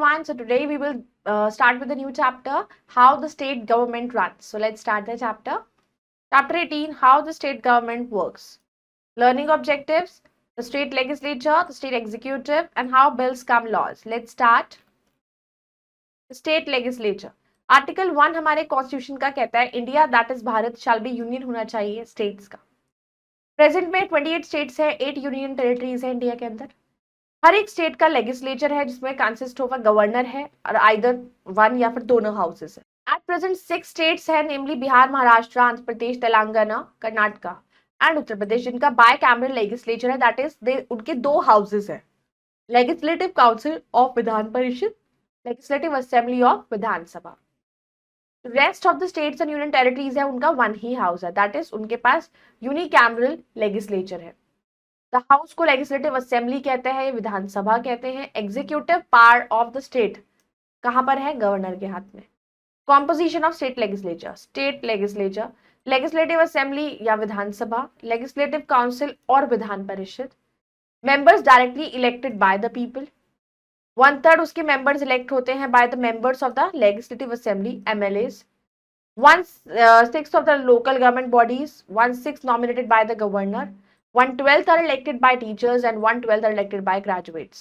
everyone. So today we will start with a new chapter, how the state government runs. So let's start the chapter. Chapter 18, how the state government works. Learning objectives, the state legislature, the state executive, and how bills come laws. Let's start. The state legislature. Article 1 हमारे constitution का कहता है India that is Bharat shall be union होना चाहिए states का. Present में 28 states है, 8 union territories है इंडिया के अंदर. हर एक स्टेट का लेजिस्लेचर है जिसमें कंसिस्ट ऑफ अ गवर्नर है और आइदर वन या फिर दोनों हाउसेस है. एट प्रेजेंट 6 स्टेट्स है, नेमली बिहार, महाराष्ट्र, आंध्र प्रदेश, तेलंगाना, कर्नाटका एंड उत्तर प्रदेश, जिनका बाय कैमरल लेजिस्लेचर है, दैट इज दे उनके 2 हाउसेस है, legislative council of Vidhan Parishad, legislative assembly of Vidhan Sabha. Rest of the states and union territories है, उनका 1 ही हाउस है, दैट इज उनके पास यूनिकैमरल लेजिस्लेचर है. द हाउस को लेजिस्लेटिव असेंबली कहते हैं, विधानसभा कहते हैं. Executive power of the state कहां पर है? गवर्नर के हाथ में. Composition of state legislature, legislative assembly या विधानसभा, लेजिस्लेटिव काउंसिल और Vidhan Parishad. Members directly elected by the people. 1/3 उसके मेंबर्स इलेक्ट होते हैं by the members of the legislative assembly, MLAs. 1/6 of the local government bodies, 1/6 nominated by the governor, 1/12 are elected by teachers and 1/12 are elected by graduates.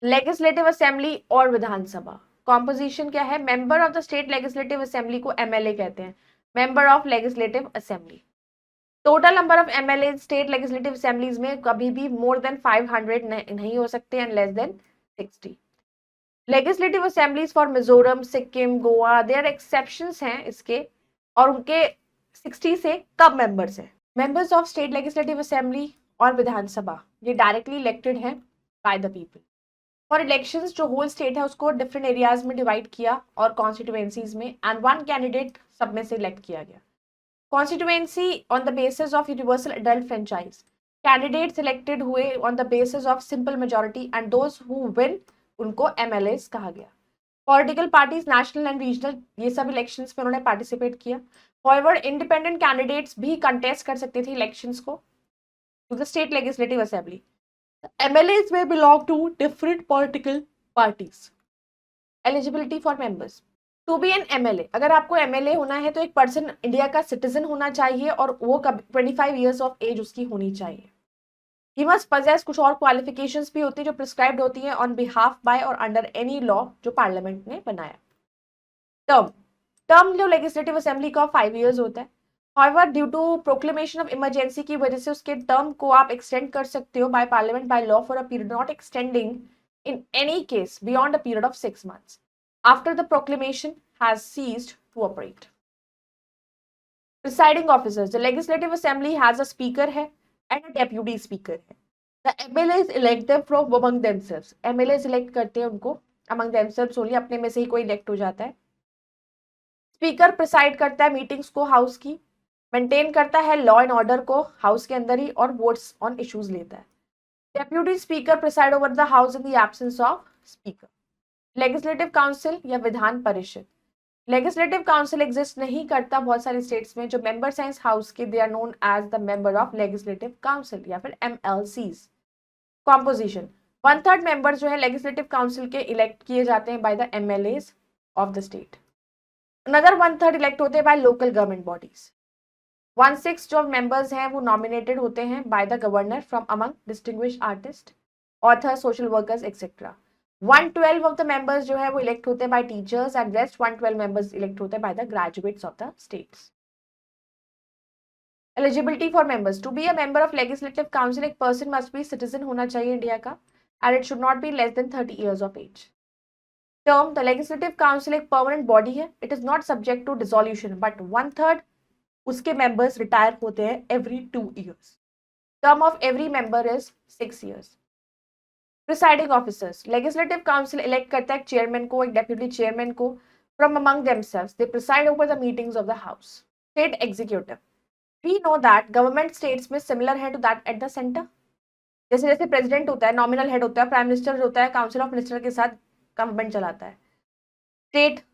Legislative assembly और Vidhan Sabha composition क्या है? Member of the state legislative assembly को MLA कहते हैं, member of legislative assembly. Total number of MLA state legislative assemblies में कभी भी more than 500 नहीं हो सकते and less than 60. Legislative assemblies for Mizoram, Sikkim, Goa, there exceptions हैं इसके, और उनके 60 से कम मेंबर्स हैं. Members of state legislative assembly और विधानसभा ये डायरेक्टली इलेक्टेड हैं by the people. For elections जो होल स्टेट है उसको डिफरेंट एरियाज में डिवाइड किया और कॉन्स्टिट्यूएंसीज में, एंड 1 कैंडिडेट सब में से इलेक्ट किया गया. Constituency on the basis of universal adult franchise, candidate selected हुए on the basis of simple majority and those who win उनको MLAs कहा गया. Political parties national and regional ये सब इलेक्शंस में उन्होंने पार्टिसिपेट किया. However, इंडिपेंडेंट कैंडिडेट्स भी कंटेस्ट कर सकते थे इलेक्शंस को to the state legislative assembly. MLAs में belong to different political parties. Eligibility for members to be an MLA, अगर आपको MLA होना है तो एक पर्सन इंडिया का सिटीजन होना चाहिए और वो 25 ईयर्स ऑफ एज उसकी होनी चाहिए. He must possess कुछ और क्वालिफिकेशंस भी होती है जो प्रिस्क्राइब्ड होती हैं ऑन बिहाफ बाय और अंडर एनी लॉ जो पार्लियामेंट ने बनाया. टर्म जो लेजिस्लेटिव असेंबली का 5 इयर्स होता है. However, due to proclamation of emergency की वजह से उसके टर्म को आप एक्सटेंड कर सकते हो by parliament by law for a period not extending in any case beyond a period of 6 months after the proclamation has ceased to operate. Presiding officers, the legislative assembly has a speaker है and a deputy speaker है. The MLAs elect them from among themselves. MLAs elect करते हैं उनको among themselves only, अपने में से ही कोई elect हो जाता है. स्पीकर प्रिसाइड करता है मीटिंग्स को हाउस की, मेंटेन करता है लॉ एंड ऑर्डर को हाउस के अंदर ही और वोट्स ऑन इश्यूज लेता है. Deputy speaker preside over the house in the absence of speaker. Legislative council या Vidhan Parishad, legislative council exist नहीं करता बहुत सारे स्टेट्स में. जो मेंबर्स हैं इस हाउस के they are known as the member of legislative council या फिर MLCs. कॉम्पोजिशन 1/3 मेंबर्स जो है लेजिस्लेटिव काउंसिल के इलेक्ट किए जाते हैं by the MLAs of the state. Another 1/3 elect होते हैं बाय लोकल गवर्नमेंट बॉडीज. 1/6 जो मेंबर्स हैं वो नॉमिनेटेड होते हैं by the governor from among distinguished artist, author, social workers etcetera. 1/12 of the members जो है वो इलेक्ट होते हैं by teachers and rest 1/12 members elect होते हैं by the graduates of the states. Eligibility for members to be a member of legislative council, एक person must be citizen होना चाहिए इंडिया का and it should not be less than 30 years of as. Term, the legislative council एक permanent body है, it is not subject to dissolution but 1/3 उसके members retire होते हैं every 2 years. Term of every member is 6 years. Presiding officers, legislative council elect करता है एक chairman को, एक डेप्यूटी चेयरमैन को from among themselves. They preside over the meetings of the house. State executive, we know that government states में similar है to that at the centre. जैसे जैसे प्रेसिडेंट होता है, नॉमिनल हेड होता है, प्राइम मिनिस्टर होता है, काउंसिल ऑफ मिनिस्टर के साथ गवर्नमेंट चलाता है. स्टेट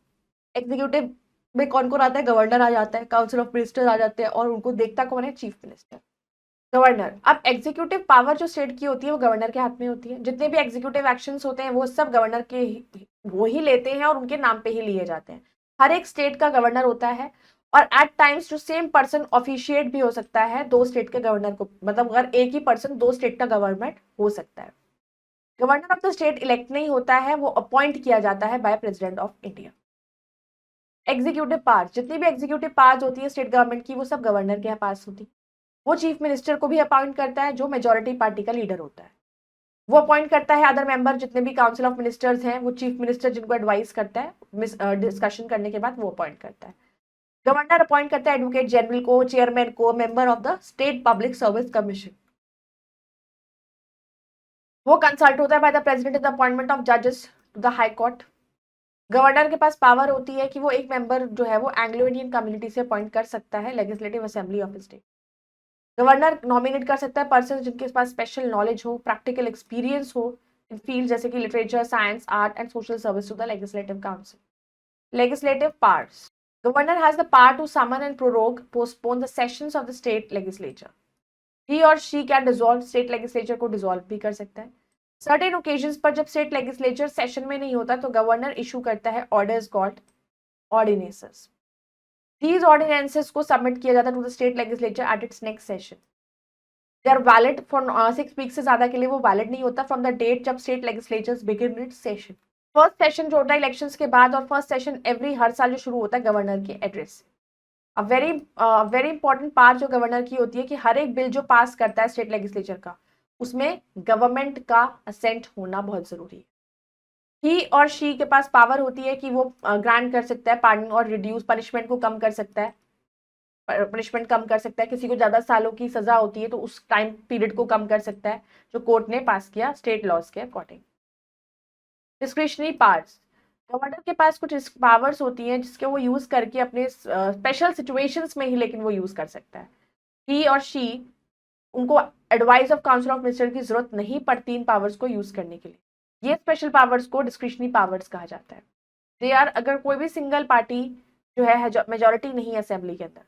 एग्जीक्यूटिव में कौन कौन आता है? गवर्नर आ जाता है, काउंसिल ऑफ मिनिस्टर आ जाते हैं और उनको देखता कौन है? Chief minister. गवर्नर, अब एग्जीक्यूटिव पावर जो स्टेट की होती है वो गवर्नर के हाथ में होती है। जितने भी एग्जीक्यूटिव एक्शंस होते हैं वो सब गवर्नर के वो ही लेते हैं और उनके नाम पे ही लिए जाते हैं। हर एक स्टेट का गवर्नर होता है और एट टाइम्स जो सेम पर्सन ऑफिशिएट भी हो सकता है दो स्टेट के गवर्नर को, मतलब अगर एक ही पर्सन दो स्टेट का गवर्नमेंट हो सकता है। Governor of the state elect नहीं होता है, वो अपॉइंट किया जाता है by president of India. Executive power, जितनी भी एग्जीक्यूटिव पावर्स होती है स्टेट गवर्नमेंट की वो सब गवर्नर के पास होती है। वो चीफ मिनिस्टर को भी अपॉइंट करता है जो मेजोरिटी पार्टी का लीडर होता है। वो अपॉइंट करता है अदर मेंबर, जितने भी काउंसिल ऑफ मिनिस्टर्स हैं वो चीफ मिनिस्टर जिनको एडवाइस करता है डिस्कशन करने के बाद वो अपॉइंट करता है। गवर्नर अपॉइंट करता है एडवोकेट जनरल को, चेयरमैन को, member of the state public service commission. वो कंसल्ट होता है by the president in the appointment of जजेस to the high court. Governor के पास पावर होती है कि वो एक मेंबर जो है वो एंग्लो इंडियन कम्युनिटी से अपॉइंट कर सकता है legislative assembly of state. Governor nominate कर सकता है पर्सन जिनके पास स्पेशल नॉलेज हो, प्रैक्टिकल एक्सपीरियंस हो इन फील्ड जैसे कि literature, science, art and social service to the legislative council. Legislative powers, governor has the power to summon and prorogue postpone the sessions of the state legislature. He और she can dissolve, state legislature को dissolve भी कर सकता है। Certain occasions पर जब state legislature session में नहीं होता तो गवर्नर इशू करता है orders called ordinances. These ordinances को सबमिट किया जाता है to the state legislature at its next session. They are valid for 6 week से ज्यादा के लिए वो वैलिड नहीं होता फ्रॉम द डेट जब state legislatures begin its session. First session जो होता है इलेक्शंस के बाद और फर्स्ट सेशन एवरी हर साल जो शुरू होता है गवर्नर के एड्रेस से। अ वेरी इंपॉर्टेंट पार्ट जो गवर्नर की होती है कि हर एक बिल जो पास करता है स्टेट लेजिस्लेचर का उसमें गवर्नमेंट का असेंट होना बहुत जरूरी है। ही और शी के पास पावर होती है कि वो ग्रांट कर सकता है पार्डन और रिड्यूस, पनिशमेंट को कम कर सकता है, पनिशमेंट कम कर सकता है। किसी को ज्यादा सालों की सजा होती है तो उस टाइम पीरियड को कम कर सकता है जो कोर्ट ने पास किया स्टेट लॉज के अकॉर्डिंग। डिस्क्रिशनरी पावर्स, गवर्नर के पास कुछ पावर्स होती हैं जिसके वो यूज करके अपने स्पेशल सिचुएशंस में ही लेकिन वो यूज कर सकता है। ही और शी, उनको advice of council of minister की जरूरत नहीं पड़ती इन पावर्स को यूज करने के लिए। ये स्पेशल पावर्स को डिस्क्रिशनरी पावर्स कहा जाता है। दे आर, अगर कोई भी सिंगल पार्टी जो है मेजोरिटी नहीं है असेंबली के अंदर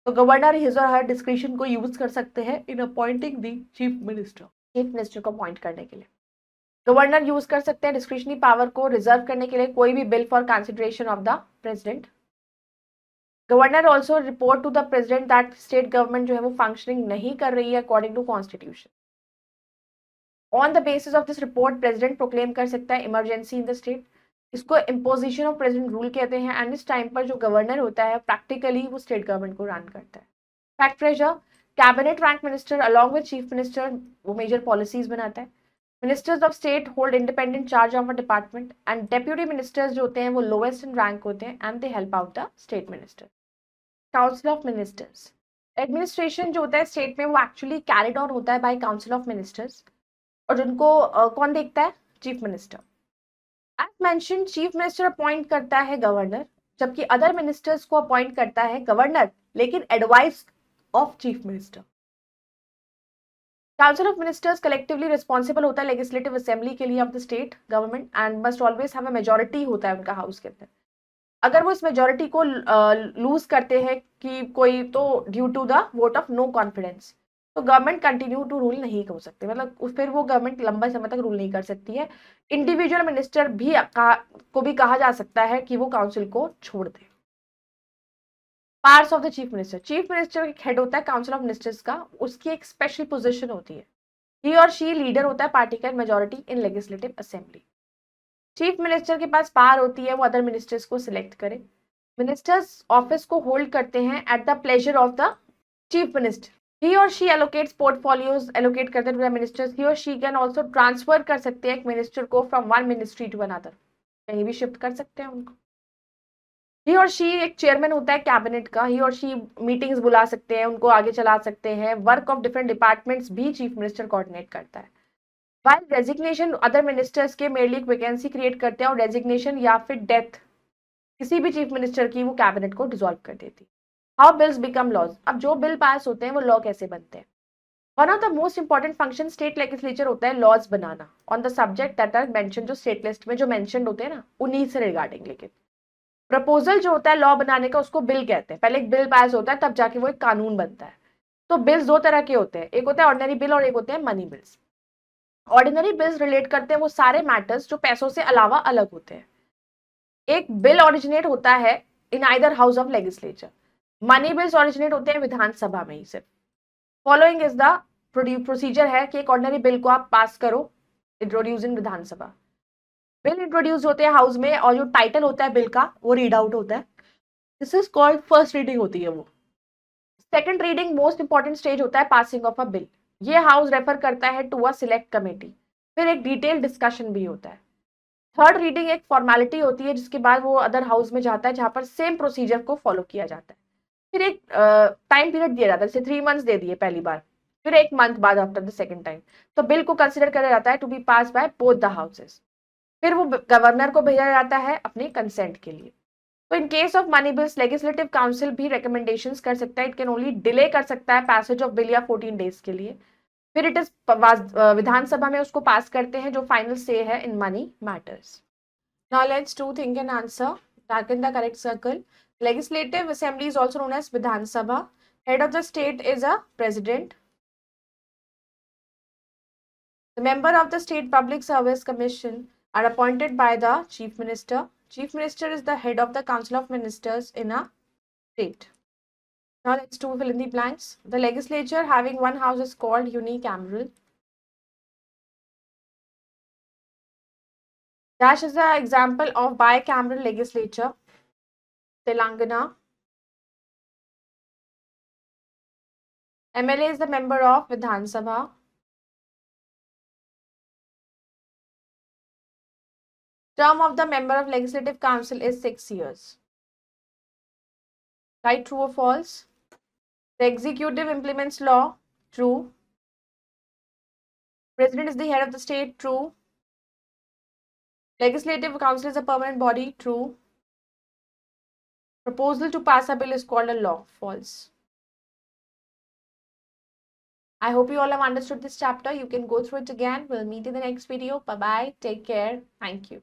तो गवर्नर हिज और हर डिस्क्रिशन को यूज कर सकते हैं in appointing the chief minister. Chief minister को अपॉइंट करने के लिए गवर्नर यूज कर सकते हैं डिस्क्रिशनरी पावर को रिजर्व करने के लिए कोई भी bill for consideration of the president. Governor also report to the president that state government जो है वो फंक्शनिंग नहीं कर रही है according to constitution. On the basis of this report president proclaim कर सकता है इमरजेंसी इन द स्टेट। इसको इम्पोजिशन ऑफ प्रेसिडेंट रूल कहते हैं एंड इस टाइम पर जो गवर्नर होता है प्रैक्टिकली वो स्टेट गवर्नमेंट को रन करता है। Fact pressure, cabinet rank minister along with chief minister वो मेजर पॉलिसीज बनाता है। Ministers of state hold independent charge of a department and deputy ministers जो होते हैं वो लोवेस्ट इन रैंक होते हैं and they help out the state minister. Council of ministers, administration जो होता है स्टेट में वो एक्चुअली कैरिड ऑन होता है बाय काउंसिल ऑफ मिनिस्टर्स और जिनको कौन देखता है, chief minister. As mention chief minister appoint करता है गवर्नर जबकि अदर मिनिस्टर्स को अपॉइंट करता है गवर्नर लेकिन advice of chief minister. Council of ministers collectively responsible होता है लेजिस्लेटिव असेंबली के लिए of the state government and must always have a majority होता है उनका हाउस के अंदर। अगर वो इस मेजॉरिटी को लूज करते हैं कि कोई तो due to the vote of no confidence तो गवर्नमेंट कंटिन्यू टू रूल नहीं कर सकते, मतलब फिर वो गवर्नमेंट लंबे समय तक रूल नहीं कर सकती है। इंडिविजुअल मिनिस्टर भी को भी कहा जा सकता है कि वो काउंसिल को छोड़ दे। Parts of the chief minister, chief minister head होता है काउंसिल ऑफ मिनिस्टर्स का, उसकी एक स्पेशल पोजीशन होती है। ही और शी लीडर होता है पार्टी का majority in legislative assembly. Chief minister के पास पावर होती है वो अदर मिनिस्टर्स को सिलेक्ट करे। मिनिस्टर्स ऑफिस को होल्ड करते हैं at the pleasure of the chief minister. He और शी एलोकेट्स पोर्टफोलियोज एलोकेट करते हैं मिनिस्टर्स। ही और शी कैन ऑल्सो ट्रांसफर कर सकते हैं एक मिनिस्टर को from one ministry to another, कहीं भी शिफ्ट कर सकते हैं उनको। ही और शी एक चेयरमैन होता है कैबिनेट का। ही और शी मीटिंग्स बुला सकते हैं, उनको आगे चला सकते हैं। वर्क ऑफ डिफरेंट डिपार्टमेंट्स भी चीफ मिनिस्टर कोऑर्डिनेट करता है। वाइल रेजिग्नेशन अदर मिनिस्टर्स के मेरली एक वैकेंसी क्रिएट करते हैं और रेजिग्नेशन या फिर डेथ किसी भी चीफ मिनिस्टर की वो कैबिनेट को डिसॉल्व कर देती। हाउ बिल्स बिकम लॉज, अब जो बिल पास होते हैं वो लॉ कैसे बनते हैं। One of the most important function state legislature होता है लॉज बनाना on the subject that are mention, जो स्टेट लिस्ट में जो मेंशन्ड होते हैं ना उन्हीं से रिगार्डिंग। लेकिन प्रपोजल जो होता है लॉ बनाने का उसको बिल कहते हैं। पहले एक बिल पास होता है तब जाके वो एक कानून बनता है। तो बिल्स दो तरह के होते हैं, एक होता है ऑर्डिनरी बिल और एक होते हैं money bills. Ordinary bills relate करते हैं वो सारे मैटर्स जो पैसों से अलावा अलग होते हैं। एक बिल ओरिजिनेट होता है in either house of legislature, money bills originate होते हैं विधानसभा में ही सिर्फ। फॉलोइंग इज द प्रोसीजर है कि एक ऑर्डिनरी बिल को आप पास करो, इंट्रोड्यूस इन विधानसभा। बिल इंट्रोड्यूस होते हैं हाउस में और जो टाइटल होता है बिल का वो रीड आउट होता है, this is called first reading होती है वो। Second reading most important stage होता है पासिंग ऑफ अ बिल, ये हाउस रेफर करता है टू अ सिलेक्ट कमेटी, फिर एक डिटेल डिस्कशन भी होता है। थर्ड रीडिंग एक फॉर्मेलिटी होती है जिसके बाद वो अदर हाउस में जाता है जहां पर सेम प्रोसीजर को फॉलो किया जाता है। फिर एक टाइम पीरियड दिया जाता है, जैसे 3 मंथ्स दे दिए पहली बार, फिर 1 मंथ बाद आफ्टर द सेकंड टाइम, तो बिल को कंसिडर किया जाता है to be pass by both the houses. फिर वो गवर्नर को भेजा जाता है अपने कंसेंट के लिए। तो in case of money bills legislative council भी रिकमेंडेशंस कर सकता है, इट कैन ओनली डिले कर सकता है पैसेज ऑफ बिल या 14 days के लिए। फिर इट इज विधानसभा में उसको पास करते हैं जो फाइनल से है in money matters. Now let's do think and answer, darken the correct circle. Legislative assembly is also known as Vidhan Sabha. Head of the state is a president. The member of the State Public Service Commission are appointed by the Chief Minister. Chief Minister is the head of the Council of Ministers in a state. Now let's do fill in the blanks. The legislature having one house is called unicameral. Dash is the example of bicameral legislature. Telangana. MLA is the member of Vidhan Sabha. Term of the member of Legislative Council is 6 years. Right, true or false? The executive implements law. True. President is the head of the state. True. Legislative Council is a permanent body. True. Proposal to pass a bill is called a law. False. I hope you all have understood this chapter. You can go through it again. We'll meet in the next video. Bye-bye. Take care. Thank you.